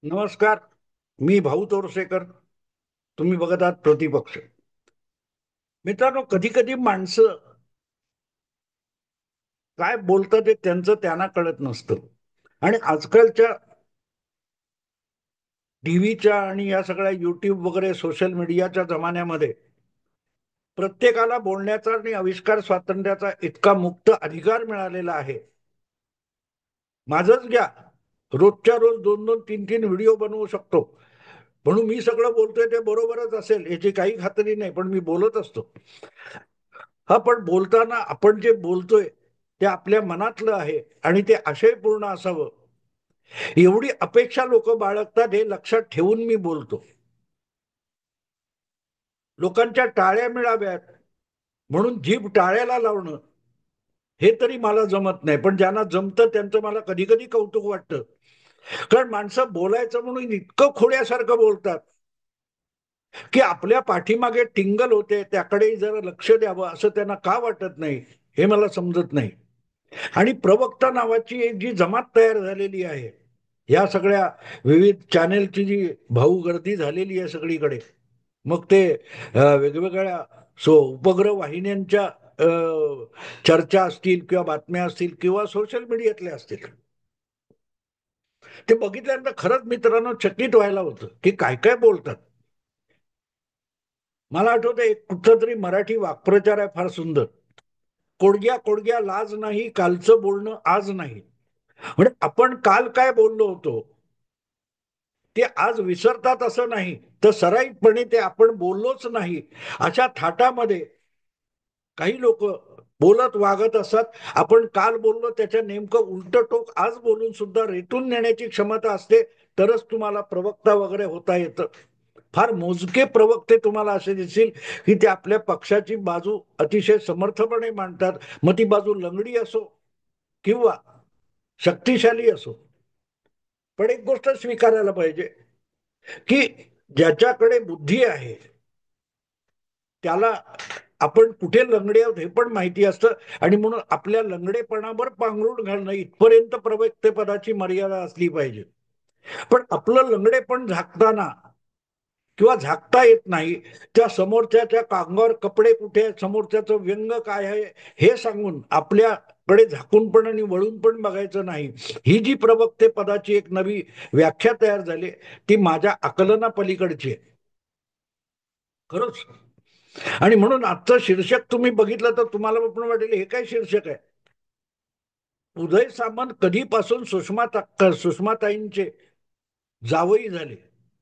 नमस्कार. मी भाऊ तोरसेकर. तुम्ही बघत आहात प्रतिपक्ष. मित्रांनो, कधी कधी माणसं काय बोलतात ते त्यांचं त्यांना कळत नसतं. आणि आजकालच्या टीव्हीच्या आणि या सगळ्या युट्यूब वगैरे सोशल मीडियाच्या जमान्यामध्ये प्रत्येकाला बोलण्याचा आणि आविष्कार स्वातंत्र्याचा इतका मुक्त अधिकार मिळालेला आहे. माझंच घ्या, रोजच्या रोज दोन दोन तीन तीन व्हिडिओ बनवू शकतो. म्हणून मी सगळं बोलतोय ते बरोबरच असेल याची काही खात्री नाही, पण मी बोलत असतो. हा, पण बोलताना आपण जे बोलतोय ते आपल्या मनातलं आहे आणि ते आशयपूर्ण असावं एवढी अपेक्षा लोक बाळगतात, हे लक्षात ठेवून मी बोलतो. लोकांच्या टाळ्या मिळाव्यात म्हणून जीभ टाळ्याला लावणं हे तरी मला जमत नाही, पण ज्यांना जमतं त्यांचं मला कधी कधी कौतुक वाटतं. कारण माणसं बोलायचं म्हणून इतकं खोड्यासारखं बोलतात की आपल्या पाठीमागे टिंगल होते त्याकडे जरा लक्ष द्यावं असं त्यांना का वाटत नाही हे मला समजत नाही. आणि प्रवक्ता नावाची एक जी जमात तयार झालेली आहे, या सगळ्या विविध चॅनेलची जी भाऊ गर्दी झालेली आहे सगळीकडे, मग ते वेगवेगळ्या उपग्रह वाहिन्यांच्या चर्चा असतील किंवा बातम्या असतील किंवा सोशल मीडियातल्या असतील, ते बघितल्यानंतर खरंच मित्रांनो चकित व्हायला होतं की काय काय बोलतात. मला आठवतं एक कुठचा तरी मराठी वाक्प्रचार आहे फार सुंदर. कोडग्या कोडग्या लाज नाही, कालचं बोलणं आज नाही. म्हणजे आपण काल काय बोललो होतो ते आज विसरतात असं नाही, तर सराईतपणे ते आपण बोललोच नाही अशा थाटामध्ये काही लोक बोलत वागत असतात. आपण काल बोललो त्याच्या नेमकं उलट टोक आज बोलून सुद्धा रेटून नेण्याची क्षमता असते, तरच तुम्हाला प्रवक्ता वगैरे होता येतं. फार मोजके प्रवक्ते तुम्हाला असे दिसतील की ते आपल्या पक्षाची बाजू अतिशय समर्थपणे मांडतात, मग ती बाजू लंगडी असो किंवा शक्तिशाली असो. पण एक गोष्ट स्वीकारायला पाहिजे की ज्याच्याकडे बुद्धी आहे त्याला आपण कुठे लंगडे आहोत हे पण माहिती असतं. आणि म्हणून आपल्या लंगडेपणावर पांघरूण घालणं इथपर्यंत प्रवक्तेपदाची मर्यादा असली पाहिजे. पण आपलं लंगडेपण झाकताना किंवा झाकता येत नाही, त्या समोरच्याच्या कांगावर कपडे कुठे आहेत, समोरच्याचं व्यंग काय आहे हे सांगून आपल्याकडे झाकून पण आणि वळून पण बघायचं नाही, ही जी प्रवक्ते पदाची एक नवी व्याख्या तयार झाली ती माझ्या आकलना पलीकडची आहे खरंच. आणि म्हणून आजचं शीर्षक तुम्ही बघितलं तर तुम्हाला पण वाटेल हे काय शीर्षक आहे. उदय सामंत कधीपासून सुषमाताईंचे जावई झाले.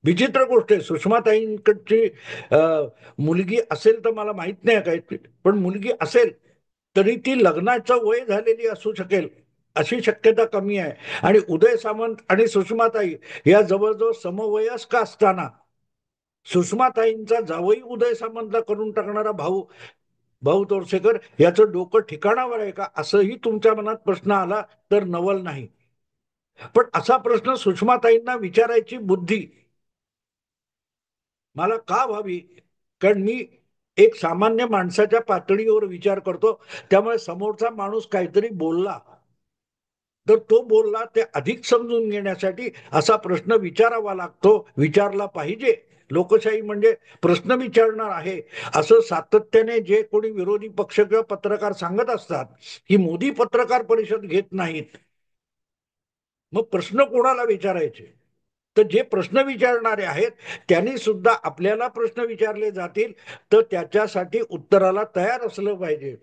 विचित्र गोष्ट आहे, सुषमाताईंकडची मुलगी असेल तर मला माहित नाही काय, पण मुलगी असेल तरी ती लग्नाचं वय झालेली असू शकेल अशी शक्यता कमी आहे. आणि उदय सामंत आणि सुषमाताई या जवळजवळ समवयस्क असताना सुषमाताईंचा जावई उदय सामंतला करून टाकणारा भाऊ भाऊ तोरसेकर याचं डोकं ठिकाणावर आहे का असंही तुमच्या मनात प्रश्न आला तर नवल नाही. पण असा प्रश्न सुषमाताईंना विचारायची बुद्धी मला का व्हावी, कारण मी एक सामान्य माणसाच्या पातळीवर विचार करतो. त्यामुळे समोरचा माणूस काहीतरी बोलला तर तो बोलला ते अधिक समजून घेण्यासाठी असा प्रश्न विचारावा लागतो, विचारला पाहिजे. लोकशाही म्हणजे प्रश्न विचारणार आहे असं सातत्याने जे कोणी विरोधी पक्ष किंवा पत्रकार सांगत असतात की मोदी पत्रकार परिषद घेत नाहीत, मग प्रश्न कोणाला विचारायचे. तर जे प्रश्न विचारणारे आहेत त्यांनी सुद्धा आपल्याला प्रश्न विचारले जातील तर त्याच्यासाठी उत्तराला तयार असलं पाहिजे.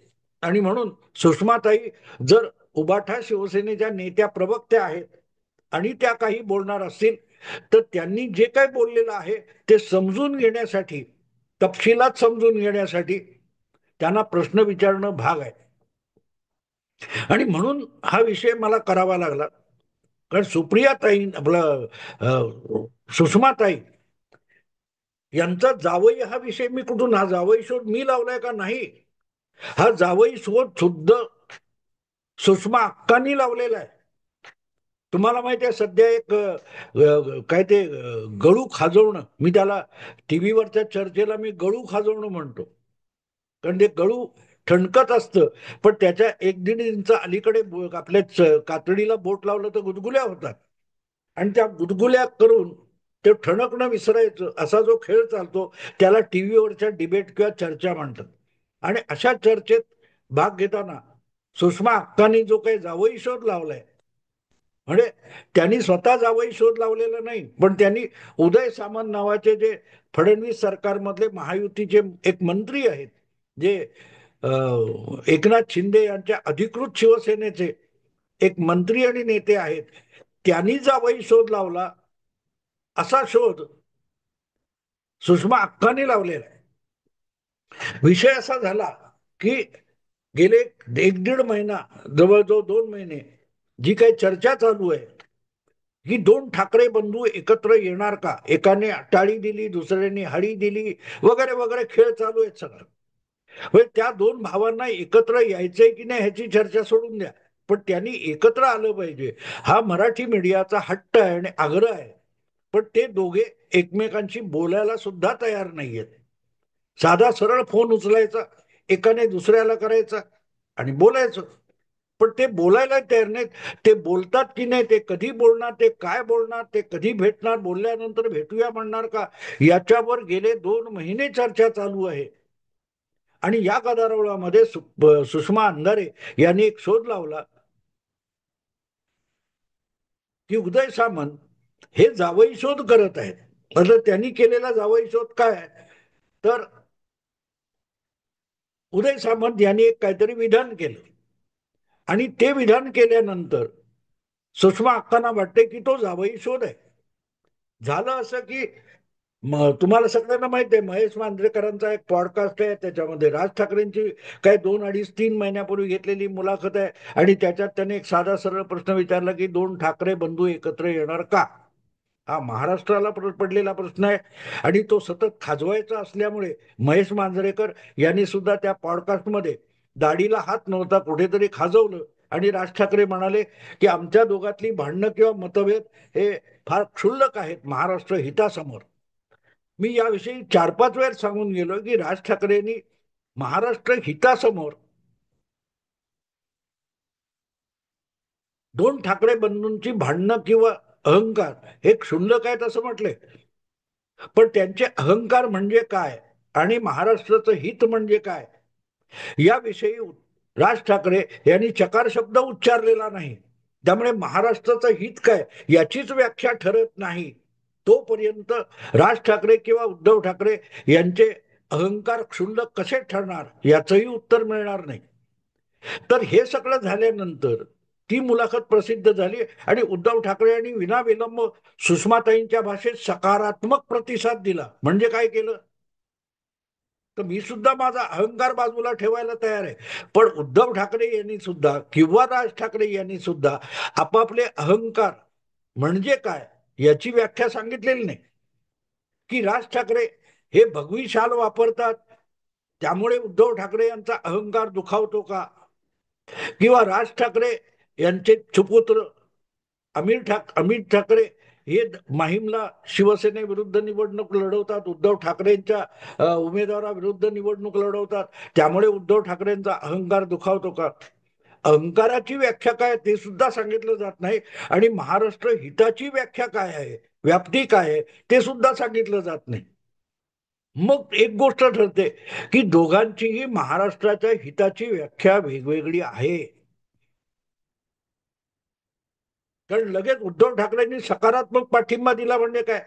आणि म्हणून सुषमाताई जर उबाठा शिवसेनेच्या नेत्या प्रवक्त्या आहेत आणि त्या काही बोलणार असतील तर त्यांनी जे काय बोललेलं आहे ते समजून घेण्यासाठी, तपशिलात समजून घेण्यासाठी त्यांना प्रश्न विचारणं भाग आहे. आणि म्हणून हा विषय मला करावा लागला, कारण सुप्रियाताई आपलं सुषमाताई यांचा जावई हा विषय मी कुठून, हा जावई शोध मी लावलाय का नाही, हा जावई शोध शुद्ध सुषमा अक्कांनी लावलेला आहे. तुम्हाला माहिती आहे सध्या एक काय ते गळू खाजवणं, मी त्याला टीव्हीवरच्या चर्चेला मी गळू खाजवणं म्हणतो. कारण ते गळू ठणकत असतं पण त्याच्या एक दीड इंच अलीकडे आपल्या कातडीला बोट लावलं तर गुदगुल्या होतात. आणि त्या गुदगुल्या करून ते ठणकणं विसरायचं असा जो खेळ चालतो त्याला टीव्हीवरच्या डिबेट किंवा चर्चा म्हणतात. आणि अशा चर्चेत भाग घेताना सुषमा अक्कांनी जो काही जावई शोध लावलाय, म्हणजे त्यांनी स्वतः जावई शोध लावलेला नाही, पण त्यांनी उदय सामंत नावाचे जे फडणवीस सरकारमधले महायुतीचे एक मंत्री आहेत, जे एकनाथ शिंदे यांच्या अधिकृत शिवसेनेचे एक मंत्री आणि नेते आहेत, त्यांनी जावई शोध लावला असा शोध सुषमा अक्कांनी लावलेला आहे. विषय असा झाला की गेले एक दीड महिना, जवळजवळ 2 महिने जी काही चर्चा चालू आहे की दोन ठाकरे बंधू एकत्र येणार का, एकाने टाळी दिली, दुसऱ्याने हळी दिली, वगैरे वगैरे खेळ चालू आहेत सगळं. म्हणजे त्या दोन भावांना एकत्र यायचंय की नाही ह्याची चर्चा सोडून द्या, पण त्यांनी एकत्र आलं पाहिजे हा मराठी मीडियाचा हट्ट आहे आणि आग्रह आहे. पण ते दोघे एकमेकांशी बोलायला सुद्धा तयार नाहीयेत. साधा सरळ फोन उचलायचा, एकाने दुसऱ्याला करायचा आणि बोलायचं, पण ते बोलायला तयार नाहीत. ते बोलतात की नाही, ते कधी बोलणार, ते काय बोलणार, ते कधी भेटणार, बोलल्यानंतर भेटूया म्हणणार का, याच्यावर गेले 2 महिने चर्चा चालू आहे. आणि या गदारोळामध्ये सुषमा अंधारे यांनी एक शोध लावला की उदय सामंत हे जावई शोध करत आहेत. म्हणजे त्यांनी केलेला जावई शोध काय, तर उदय सामंत यांनी एक काहीतरी विधान केलं आणि ते विधान केल्यानंतर सुषमा अक्कांना वाटते की तो जावई शोध आहे. झालं असं की तुम्हाला सगळ्यांना माहिती आहे, महेश मांजरेकरांचा एक पॉडकास्ट आहे, त्याच्यामध्ये राज ठाकरेंची काही 2 अडीच 3 महिन्यापूर्वी घेतलेली मुलाखत आहे आणि त्याच्यात त्याने एक साधा सरळ प्रश्न विचारला की दोन ठाकरे बंधू एकत्र येणार का. हा महाराष्ट्राला पडलेला प्रश्न आहे आणि तो सतत खाजवायचा असल्यामुळे महेश मांजरेकर यांनी सुद्धा त्या पॉडकास्टमध्ये दाढीला हात नव्हता कुठेतरी खाजवलं आणि राज ठाकरे म्हणाले की आमच्या दोघातली भांडणं किंवा मतभेद हे फार क्षुल्लक आहेत महाराष्ट्र हितासमोर. मी याविषयी 4-5 वेळ सांगून गेलो की राज ठाकरेंनी महाराष्ट्र हितासमोर दोन ठाकरे बंधूंची भांडणं किंवा अहंकार हे क्षुल्लक आहेत असं म्हटलंय. पण त्यांचे अहंकार म्हणजे काय आणि महाराष्ट्राचं हित म्हणजे काय याविषयी राज ठाकरे यांनी चकार शब्द उच्चारलेला नाही. त्यामुळे महाराष्ट्राचं हित काय याचीच व्याख्या ठरत नाही तोपर्यंत राज ठाकरे किंवा उद्धव ठाकरे यांचे अहंकार क्षुल्लक कसे ठरणार याचंही उत्तर मिळणार नाही. तर हे सगळं झाल्यानंतर ती मुलाखत प्रसिद्ध झाली आणि उद्धव ठाकरे यांनी विनाविलंब सुषमाताईंच्या भाषेत सकारात्मक प्रतिसाद दिला. म्हणजे काय केलं, तर मी सुद्धा माझा अहंकार बाजूला ठेवायला तयार आहे, पण उद्धव ठाकरे यांनी सुद्धा किंवा राज ठाकरे यांनी सुद्धा आपापले अहंकार म्हणजे काय याची व्याख्या सांगितलेली नाही. की राज ठाकरे हे भगवी शाल वापरतात त्यामुळे उद्धव ठाकरे यांचा अहंकार दुखावतो का, किंवा राज ठाकरे यांचे सुपुत्र अमित ठाकरे हे माहीमला शिवसेनेविरुद्ध निवडणूक लढवतात, उद्धव ठाकरेंच्या उमेदवाराविरुद्ध निवडणूक लढवतात, त्यामुळे उद्धव ठाकरेंचा अहंकार दुखावतो का. अहंकाराची व्याख्या काय ते सुद्धा सांगितलं जात नाही आणि महाराष्ट्र हिताची व्याख्या काय आहे, व्याप्ती काय आहे ते सुद्धा सांगितलं जात नाही. मग एक गोष्ट ठरते की दोघांचीही महाराष्ट्राच्या हिताची व्याख्या वेगवेगळी आहे. कारण लगेच उद्धव ठाकरेंनी सकारात्मक पाठिंबा दिला म्हणजे काय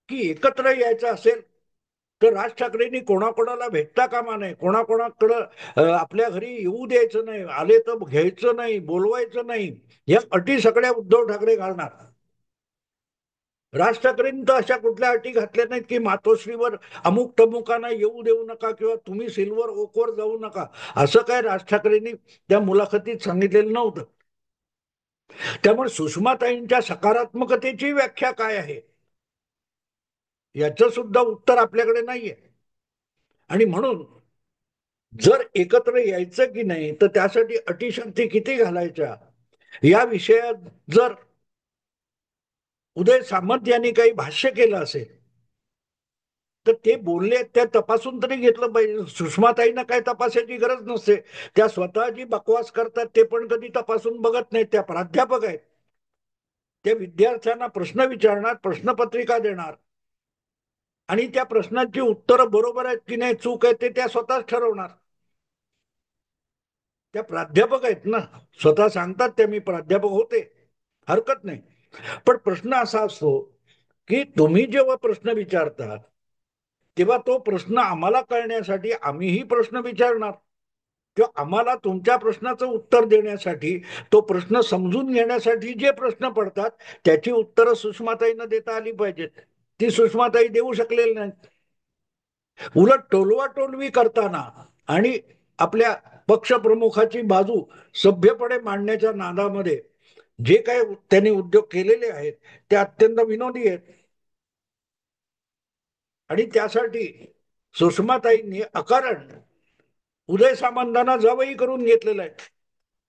की एकत्र यायचं असेल तर राज ठाकरेंनी कोणाकोणाला भेटता कामा नये, कोणाकोणाकडं आपल्या घरी येऊ द्यायचं नाही, आले तर घ्यायचं नाही, बोलवायचं नाही, या अटी सगळ्या उद्धव ठाकरे घालणार. राज ठाकरेंनी तर अशा कुठल्या अटी घातल्या नाहीत की मातोश्रीवर अमुक तमुकांना येऊ देऊ नका किंवा तुम्ही सिल्वर ओकवर जाऊ नका, असं काय राज ठाकरेंनी त्या मुलाखतीत सांगितलेलं नव्हतं. त्यामुळे सुषमाताईंच्या सकारात्मकतेची व्याख्या काय आहे याचं सुद्धा उत्तर आपल्याकडे नाहीये. आणि म्हणून जर एकत्र यायचं की नाही तर त्यासाठी अटी शर्ती किती घालायच्या या विषयात जर उदय सामंत यांनी काही भाष्य केलं असेल तर ते बोलले त्या तपासून तरी घेतलं पाहिजे. सुषमाताईंना काही तपासायची गरज नसते, त्या स्वतः जी बकवास करतात ते पण कधी तपासून बघत नाहीत, त्या प्राध्यापक आहेत. त्या विद्यार्थ्यांना प्रश्न विचारणार, प्रश्नपत्रिका देणार आणि त्या प्रश्नांची उत्तरं बरोबर आहेत की नाही, चूक आहे ते त्या स्वतःच ठरवणार. त्या प्राध्यापक आहेत ना, स्वतः सांगतात त्या मी प्राध्यापक होते, हरकत नाही. पण प्रश्न असा असतो की तुम्ही जेव्हा प्रश्न विचारता तेव्हा तो प्रश्न आम्हाला कळण्यासाठी आम्हीही प्रश्न विचारणार, किंवा आम्हाला तुमच्या प्रश्नाचं उत्तर देण्यासाठी, तो प्रश्न समजून घेण्यासाठी जे प्रश्न पडतात त्याची उत्तरं सुषमाताईंना देता आली पाहिजेत. ती सुषमाताई देऊ शकलेली नाही. उलट टोलवाटोलवी करताना आणि आपल्या पक्षप्रमुखाची बाजू सभ्यपणे मांडण्याच्या नादामध्ये जे काही त्यांनी उद्योग केलेले आहेत ते अत्यंत विनोदी आहेत. आणि त्यासाठी सुषमाताईंनी अकारण उदय सामंतांना जावई करून घेतलेलं आहे.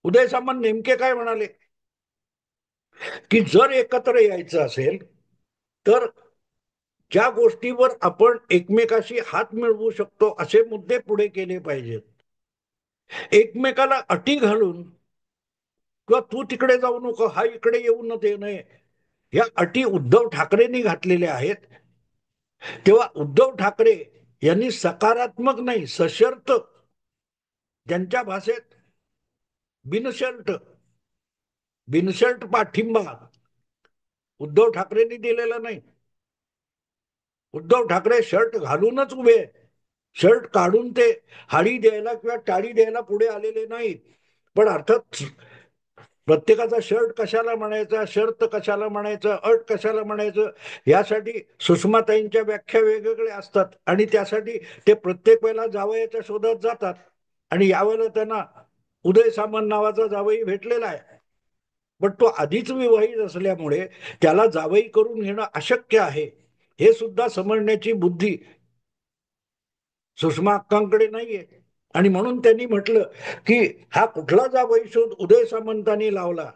उदय सामंत नेमके काय म्हणाले की जर एकत्र यायचं असेल तर ज्या गोष्टीवर आपण एकमेकाशी हात मिळवू शकतो असे मुद्दे पुढे केले पाहिजेत. एकमेकाला अटी घालून किंवा तू तिकडे जाऊ नको, हा इकडे येऊ न दे नये, या अटी उद्धव ठाकरेंनी घातलेल्या आहेत. तेव्हा उद्धव ठाकरे यांनी सकारात्मक नाही, सशर्त, ज्यांच्या भाषेत बिनशर्त बिनशर्त पाठिंबा उद्धव ठाकरेंनी दिलेला नाही. उद्धव ठाकरे शर्ट घालूनच उभे, शर्ट काढून ते हाडी द्यायला किंवा टाळी द्यायला पुढे आलेले नाहीत. पण अर्थात प्रत्येकाचा शर्ट कशाला म्हणायचा, शर्त कशाला म्हणायचं, अट कशाला म्हणायचं, यासाठी सुषमाताईंच्या व्याख्या वेगवेगळ्या असतात आणि त्यासाठी ते प्रत्येक वेळेला जावयाच्या शोधात जातात. आणि यावेळेला त्यांना उदय सामंत नावाचा जावई भेटलेला आहे, पण तो आधीच विवाहित असल्यामुळे त्याला जावई करून घेणं अशक्य आहे, हे सुद्धा समजण्याची बुद्धी सुषमा अक्कांकडे नाहीये. आणि म्हणून त्यांनी म्हटलं की हा कुठला जावई शोध उदय सामंतांनी लावला,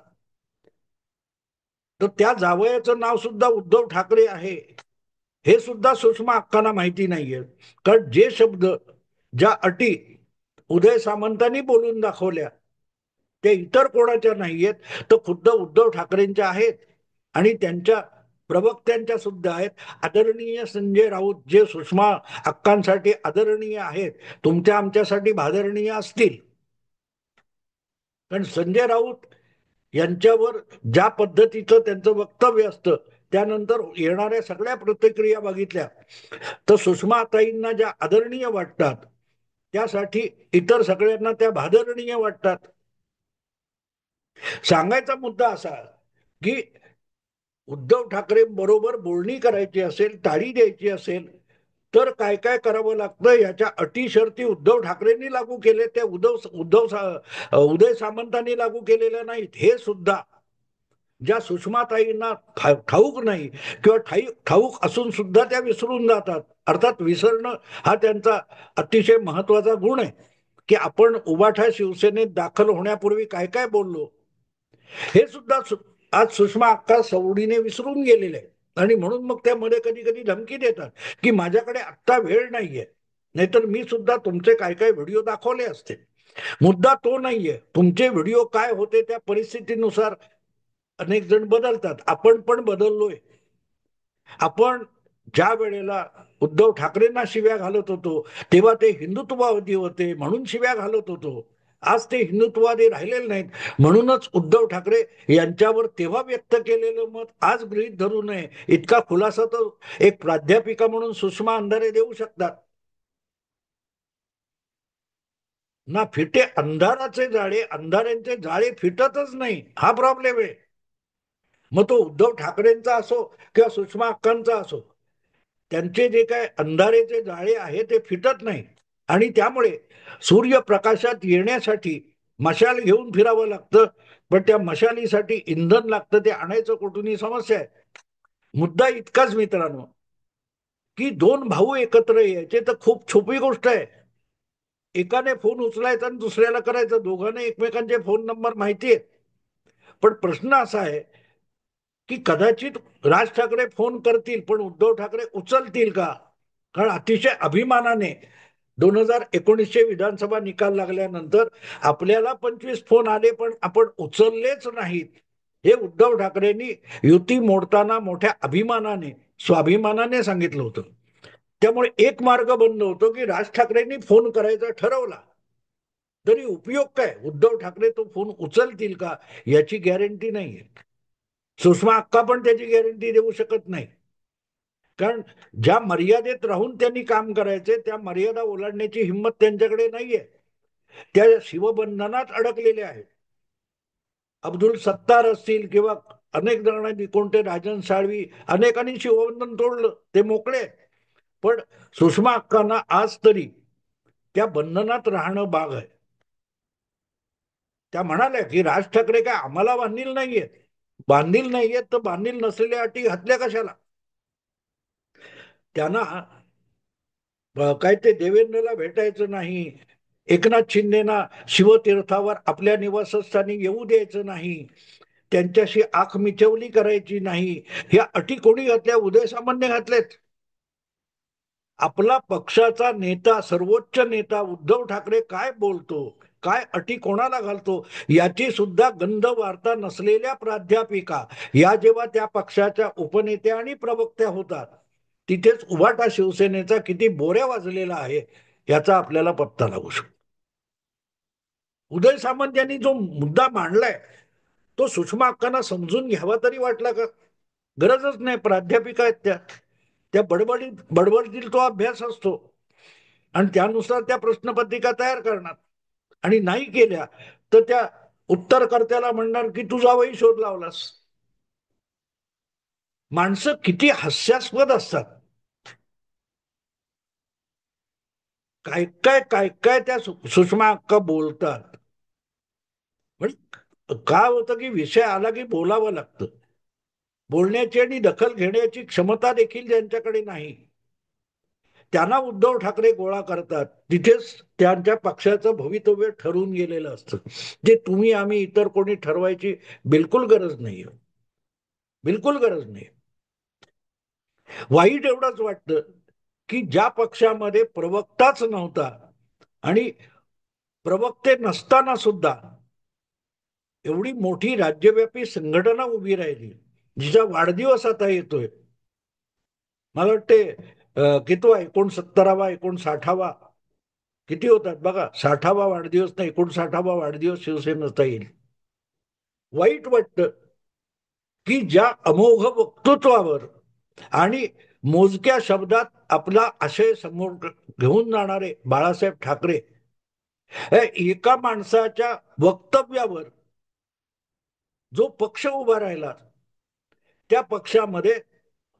तर त्या जावयाचं नाव सुद्धा उद्धव ठाकरे आहे, हे सुद्धा सुषमा अक्कांना माहिती नाहीये. कारण जे शब्द, ज्या अटी उदय सामंतांनी बोलून दाखवल्या ते इतर कोणाच्या नाहीयेत, तर खुद्द उद्धव ठाकरेंच्या आहेत आणि त्यांच्या प्रवक्त्यांच्या सुद्धा आहेत. आदरणीय संजय राऊत जे सुषमा अक्कांसाठी आदरणीय आहेत, तुमच्या आमच्यासाठी भादरणीय असतील. कारण संजय राऊत यांच्यावर ज्या पद्धतीचं त्यांचं वक्तव्य असतं, त्यानंतर येणाऱ्या सगळ्या प्रतिक्रिया बघितल्या तर सुषमाताईंना ज्या आदरणीय वाटतात त्यासाठी इतर सगळ्यांना त्या भादरणीय वाटतात. सांगायचा मुद्दा असा की उद्धव ठाकरे बरोबर बोलणी करायची असेल, टाळी द्यायची असेल, तर काय काय करावं लागतं याच्या अटी शर्ती उद्धव ठाकरेंनी लागू केले, ते उदय सामंतांनी लागू केलेल्या नाहीत. हे सुद्धा ज्या सुषमाताईंना ठाऊक नाही किंवा ठाऊक असून सुद्धा त्या विसरून जातात. अर्थात विसरणं हा त्यांचा अतिशय महत्वाचा गुण आहे की आपण उबाठा शिवसेनेत दाखल होण्यापूर्वी काय काय बोललो हे सुद्धा आज सुषमा अक्का सवडीने विसरून गेलेले आहेत. आणि म्हणून मग त्यामध्ये कधी कधी धमकी देतात की माझ्याकडे आत्ता वेळ नाहीये, नाहीतर मी सुद्धा तुमचे काय काय व्हिडिओ दाखवले असते. मुद्दा तो नाहीये, तुमचे व्हिडिओ काय होते त्या परिस्थितीनुसार अनेक जण बदलतात, आपण पण बदललोय. आपण ज्या वेळेला उद्धव ठाकरेंना शिव्या घालत होतो तेव्हा ते हिंदुत्ववादी होते म्हणून शिव्या घालत होतो. आज ते हिंदुत्ववादी राहिलेले नाहीत, म्हणूनच उद्धव ठाकरे यांच्यावर तेव्हा व्यक्त केलेलं मत आज गृहीत धरू नये इतका खुलासा तर एक प्राध्यापिका म्हणून सुषमा अंधारे देऊ शकतात ना. फिटे अंधाराचे जाळे, अंधाऱ्यांचे जाळे फिटतच नाही, हा प्रॉब्लेम आहे. मग तो उद्धव ठाकरेंचा असो किंवा सुषमा अक्कांचा असो, त्यांचे जे काय अंधारेचे जाळे आहे ते फिटत नाही. आणि त्यामुळे सूर्यप्रकाशात येण्यासाठी मशाल घेऊन फिरावं लागतं, पण त्या मशालीसाठी इंधन लागतं, ते आणायचं कुठून ही समस्या आहे. मुद्दा इतकाच मित्रांनो की दोन भाऊ एकत्र यायचे तर खूप छुपी गोष्ट आहे. एकाने फोन उचलायचा आणि दुसऱ्याला करायचं, दोघांना एकमेकांचे फोन नंबर माहिती आहेत. पण प्रश्न असा आहे की कदाचित राज ठाकरे फोन करतील पण उद्धव ठाकरे उचलतील का. कारण अतिशय अभिमानाने 2019चे विधानसभा निकाल लागल्यानंतर आपल्याला 25 फोन आले पण आपण उचललेच नाहीत, हे उद्धव ठाकरेंनी युती मोडताना मोठ्या अभिमानाने, स्वाभिमानाने सांगितलं होतं. त्यामुळे एक मार्ग बंद होतो की राज ठाकरेंनी फोन करायचा ठरवला तरी उपयोग काय, उद्धव ठाकरे तो फोन उचलतील का याची गॅरंटी नाहीये. सुषमा अक्का पण त्याची गॅरंटी देऊ शकत नाही. कारण ज्या मर्यादेत राहून त्यांनी काम करायचे त्या मर्यादा ओलांडण्याची हिंमत त्यांच्याकडे नाहीये. त्या शिवबंधनात अडकलेले आहेत. अब्दुल सत्तार असतील किंवा अनेक जणांनी, कोणते राजन साळवी, अनेकांनी शिवबंधन तोडलं, ते मोकळे. पण सुषमा अक्कांना आज तरी त्या बंधनात राहणं भाग आहे. त्या म्हणाल्या की राज ठाकरे काय आम्हाला बांधील नाहीयेत. बांधील नाहीयेत तर बांधील नसलेल्या अटी घातल्या कशाला. त्यांना काय ते देवेंद्रला भेटायचं नाही, एकनाथ शिंदेना शिवतीर्थावर आपल्या निवासस्थानी येऊ द्यायचं नाही, त्यांच्याशी आख मिचवली करायची नाही, ह्या अटी कोणी घातल्या? उदय सामंतने घातलेत. आपला पक्षाचा नेता, सर्वोच्च नेता उद्धव ठाकरे काय बोलतो, काय अटी कोणाला घालतो याची सुद्धा गंध वार्ता नसलेल्या प्राध्यापिका या जेव्हा त्या पक्षाच्या उपनेत्या आणि प्रवक्त्या होतात, तिथेच उभाटा शिवसेनेचा किती बोऱ्या वाजलेला आहे याचा आपल्याला पत्ता लागू शकतो. उदय सामंत यांनी जो मुद्दा मांडलाय तो सुषमा अक्कांना समजून घ्यावा तरी वाटला का? गरजच नाही. प्राध्यापिका आहेत त्या, त्या बडबडतील तो अभ्यास असतो आणि त्यानुसार त्या प्रश्नपत्रिका तयार करणार. आणि नाही केल्या तर त्या उत्तरकर्त्याला म्हणणार की तू जावई शोध लावलास. माणसं किती हास्यास्पद असतात. काय काय काय काय त्या सुषमा अक्का बोलतात. म्हणजे काय होतं की विषय आला की बोलावं लागतं. बोलण्याची आणि दखल घेण्याची क्षमता देखील ज्यांच्याकडे नाही त्यांना उद्धव ठाकरे गोळा करतात. तिथेच त्यांच्या पक्षाचं भवितव्य ठरवून गेलेलं असतं, जे तुम्ही आम्ही इतर कोणी ठरवायची बिलकुल गरज नाही. बिलकुल गरज नाही. वाईट एवढंच वाटतं की ज्या पक्षामध्ये प्रवक्ताच नव्हता आणि प्रवक्ते नसताना सुद्धा एवढी मोठी राज्यव्यापी संघटना उभी राहिली, जिचा वाढदिवस आता येतोय. मला वाटते कितवा, 69वा 59वा किती होतात बघा. 60वा वाढदिवस नाही, 59वा वाढदिवस शिवसेनेचा येईल. वाईट वाटतं की ज्या अमोघ वक्तृत्वावर आणि मोजक्या शब्दात आपला आशय समोर घेऊन जाणारे बाळासाहेब ठाकरे एका माणसाच्या वक्तव्यावर जो पक्ष उभा राहिला त्या पक्षामध्ये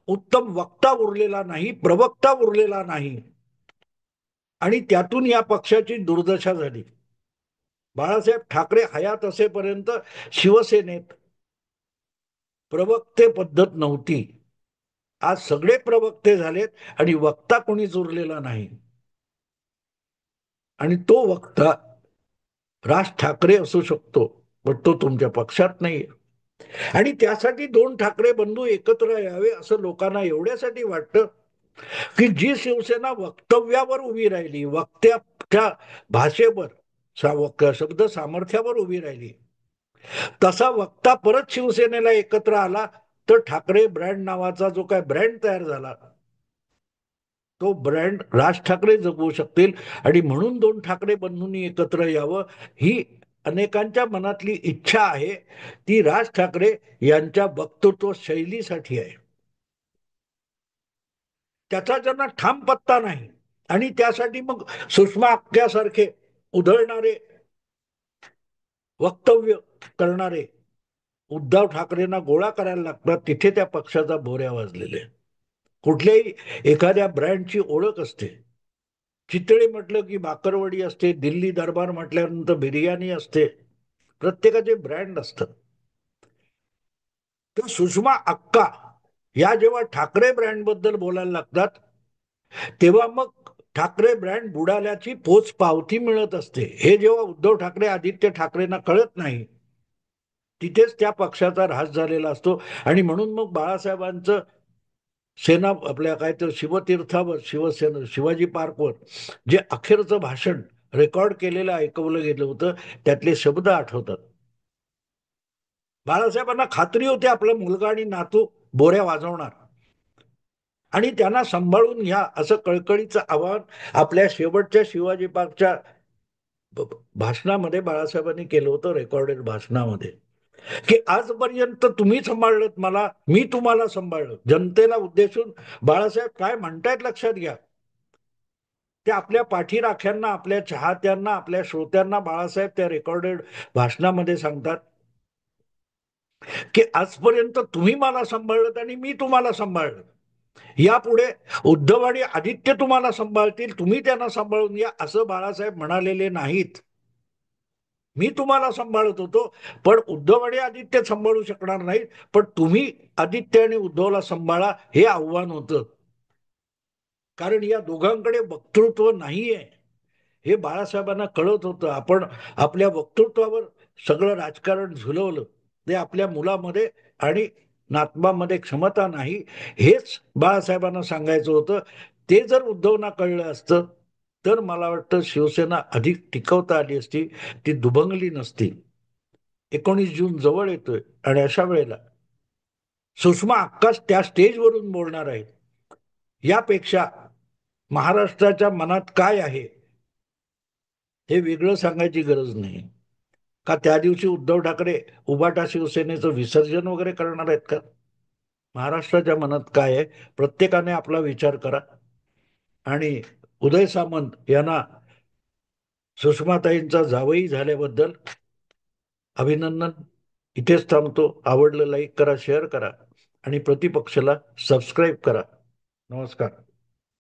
उत्तम वक्ता उरलेला नाही, प्रवक्ता उरलेला नाही आणि त्यातून या पक्षाची दुर्दशा झाली. बाळासाहेब ठाकरे हयात असेपर्यंत शिवसेनेत प्रवक्ते पद्धत नव्हती. आज सगळे प्रवक्ते झालेत आणि वक्ता कोणीच उरलेला नाही. आणि तो वक्ता राज ठाकरे असू शकतो पण तो तुमच्या पक्षात नाही. आणि त्यासाठी दोन ठाकरे बंधू एकत्र यावे असं लोकांना एवढ्यासाठी वाटतं की जी शिवसेना वक्तव्यावर उभी राहिली, वक्त्याच्या भाषेवर, शब्द सामर्थ्यावर उभी राहिली, तसा वक्ता परत शिवसेनेला एकत्र आला तर ठाकरे ब्रँड नावाचा जो काय ब्रँड तयार झाला तो ब्रँड राज ठाकरे जगवू शकतील. आणि म्हणून दोन ठाकरे बंधूंनी एकत्र यावं ही अनेकांच्या मनातली इच्छा आहे. ती राज ठाकरे यांच्या वक्तृत्व शैलीसाठी आहे. त्याचा ज्यांना ठाम पत्ता नाही आणि त्यासाठी मग सुषमा अक्क्यासारखे उधळणारे वक्तव्य करणारे उद्धव ठाकरेंना गोळा करायला लागतात. तिथे त्या पक्षाचा भोऱ्या वाजलेले. कुठल्याही एखाद्या ब्रँडची ओळख असते. चितळे म्हटलं की बाकरवडी असते, दिल्ली दरबार म्हटल्यानंतर बिर्याणी असते, प्रत्येकाचे ब्रँड असतात. तर सुषमा अक्का या जेव्हा ठाकरे ब्रँड बद्दल बोलायला लागतात तेव्हा मग ठाकरे ब्रँड बुडाल्याची पोच पावती मिळत असते. हे जेव्हा उद्धव ठाकरे आदित्य ठाकरेंना कळत नाही तिथेच त्या पक्षाचा ऱ्हास झालेला असतो. आणि म्हणून मग बाळासाहेबांचं सेना आपल्या काय तर शिवतीर्थावर, शिवसेना शिवाजी पार्कवर जे अखेरचं भाषण रेकॉर्ड केलेलं ऐकवलं गेलं होतं त्यातले शब्द आठवतात. बाळासाहेबांना खात्री होती आपला मुलगा आणि नातू बोऱ्या वाजवणार आणि त्यांना सांभाळून घ्या असं कळकळीचं आवाहन आपल्या शेवटच्या शिवाजी पार्कच्या भाषणामध्ये बाळासाहेबांनी केलं होतं, रेकॉर्डेड भाषणामध्ये, की आजपर्यंत तुम्ही सांभाळलं मला, मी तुम्हाला सांभाळलं. जनतेला उद्देशून बाळासाहेब काय म्हणतायत लक्षात घ्या. ते आपल्या पाठीराख्यांना, आपल्या चाहत्यांना, आपल्या श्रोत्यांना बाळासाहेब त्या रेकॉर्डेड भाषणामध्ये सांगतात की आजपर्यंत तुम्ही मला सांभाळलं आणि मी तुम्हाला सांभाळलं. यापुढे उद्धव आणि आदित्य तुम्हाला सांभाळतील, तुम्ही त्यांना सांभाळून घ्या असं बाळासाहेब म्हणालेले नाहीत. मी तुम्हाला सांभाळत होतो, पण उद्धव आणि आदित्य सांभाळू शकणार नाहीत, पण तुम्ही आदित्य आणि उद्धवला सांभाळा हे आव्हान होतं. कारण या दोघांकडे वक्तृत्व नाहीये हे बाळासाहेबांना कळत होतं. आपण आपल्या वक्तृत्वावर सगळं राजकारण झुलवलं, ते आपल्या मुलामध्ये आणि नातवामध्ये क्षमता नाही हेच बाळासाहेबांना सांगायचं होतं. ते जर उद्धवना कळलं असतं तर मला वाटतं शिवसेना अधिक टिकवता आली असती, ती दुभंगली नसती. 19 जून जवळ येतोय आणि अशा वेळेला सुषमा अक्काच त्या स्टेजवरून बोलणार आहेत. यापेक्षा महाराष्ट्राच्या मनात काय आहे हे वेगळं सांगायची गरज नाही. का त्या दिवशी उद्धव ठाकरे उबाटा शिवसेनेचं विसर्जन वगैरे करणार आहेत का? महाराष्ट्राच्या मनात काय आहे प्रत्येकाने आपला विचार करा. आणि उदय सामंत यांना सुषमाताईंचा जावई झाल्याबद्दल अभिनंदन. इथेच थांबतो. आवडलं लाईक करा, शेअर करा आणि प्रतिपक्षाला सबस्क्राईब करा. नमस्कार.